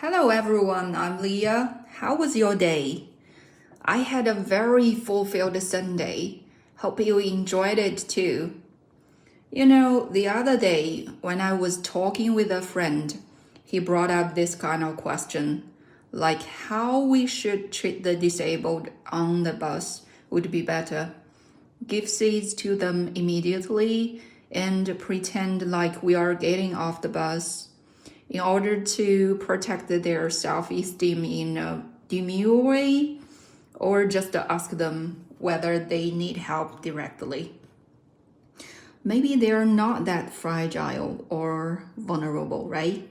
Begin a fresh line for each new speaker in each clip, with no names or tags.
Hello everyone, I'm Leah. How was your day? I had a very fulfilled Sunday. Hope you enjoyed it too. You know, the other day when I was talking with a friend, he brought up this kind of question, like how we should treat the disabled on the bus would be better. Give seats to them immediately and pretend like we are getting off the bus in order to protect their self-esteem in a demure way, or just ask them whether they need help directly. Maybe they're not that fragile or vulnerable, right?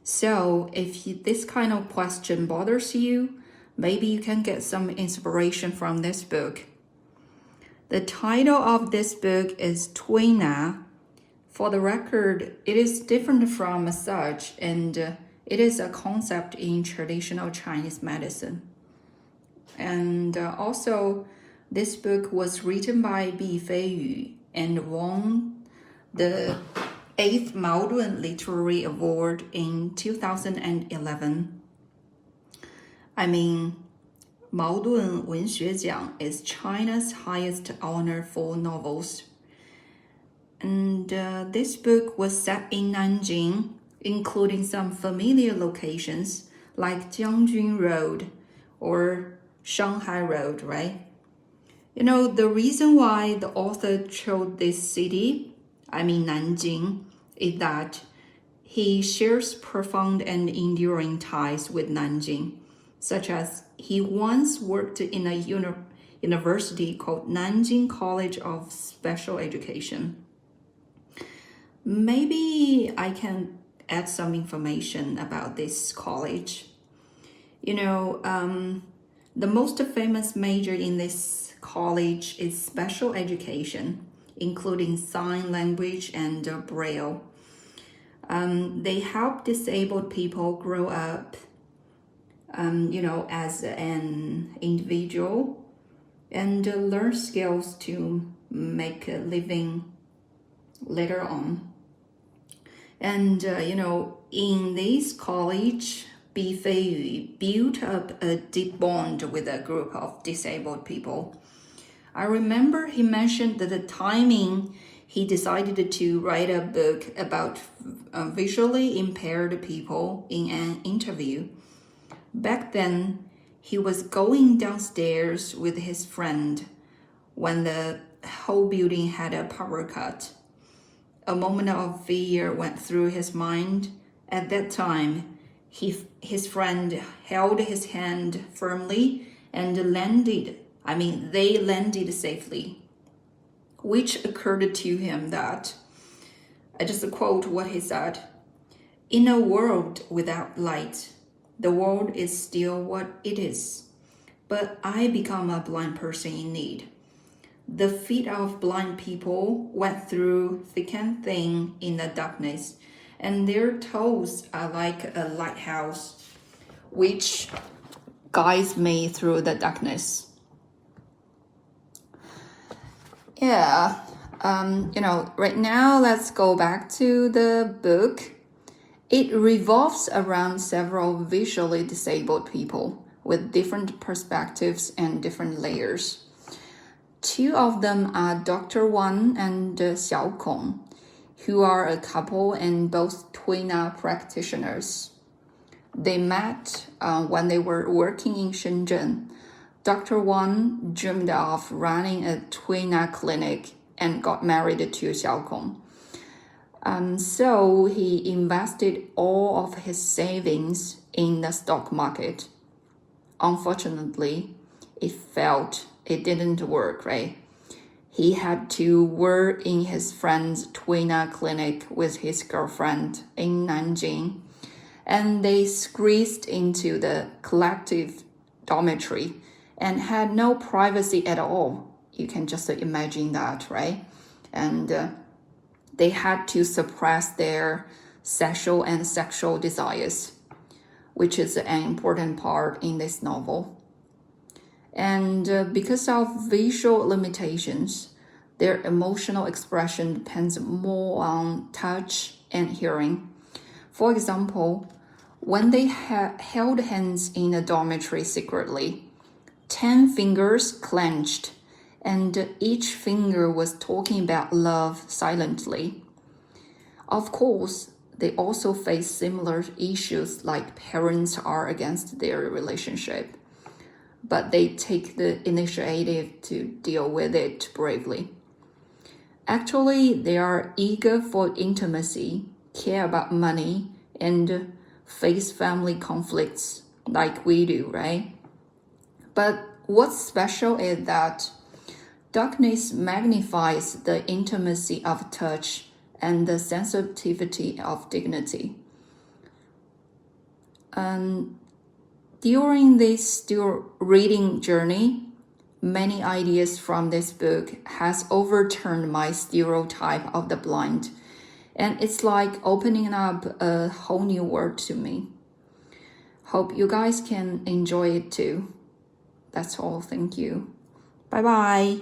So if this kind of question bothers you, maybe you can get some inspiration from this book. The title of this book is Tuina. For the record, it is different from massage, and it is a concept in traditional Chinese medicine. And also, this book was written by Feiyu and won the 8th Maodun Literary Award in 2011. I mean, Maodun 文学奖 is China's highest honor for novels. And this book was set in Nanjing, including some familiar locations like Jiangjun Road or Shanghai Road, right? You know, the reason why the author chose this city, Nanjing, is that he shares profound and enduring ties with Nanjing, such as he once worked in a university called Nanjing College of Special Education. Maybe I can add some information about this college. You know, the most famous major in this college is special education, including sign language and Braille. They help disabled people grow up, as an individual and learn skills to make a living later on. And, in this college, Feiyu built up a deep bond with a group of disabled people. I remember he mentioned that the timing he decided to write a book about visually impaired people in an interview. Back then, he was going downstairs with his friend when the whole building had a power cut. A moment of fear went through his mind. At that time, his friend held his hand firmly and they landed safely, which occurred to him that, I just quote what he said, "In a world without light, the world is still what it is, but I become a blind person in need. The feet of blind people went through thick and thin in the darkness, and their toes are like a lighthouse, which guides me through the darkness." Yeah, right now let's go back to the book. It revolves around several visually disabled people with different perspectives and different layers. Two of them are Dr. Wang and Xiaokong, who are a couple and both Tuina practitioners. They met when they were working in Shenzhen. Dr. Wang dreamed of running a Tuina clinic and got married to Xiaokong. So he invested all of his savings in the stock market. Unfortunately, it didn't work, right? He had to work in his friend's Tuina clinic with his girlfriend in Nanjing, and they squeezed into the collective dormitory and had no privacy at all. You can just imagine that, right? And they had to suppress their sexual desires, which is an important part in this novel. And because of visual limitations, their emotional expression depends more on touch and hearing. For example, When they held hands in the dormitory secretly, 10 fingers clenched, and each finger was talking about love silently. Of course, they also face similar issues like parents are against their relationship, but they take the initiative to deal with it bravely. Actually, they are eager for intimacy, care about money, and face family conflicts like we do, right? But what's special is that darkness magnifies the intimacy of touch and the sensitivity of dignity. During this reading journey, many ideas from this book has overturned my stereotype of the blind, and it's like opening up a whole new world to me. Hope you guys can enjoy it too. That's all. Thank you. Bye bye.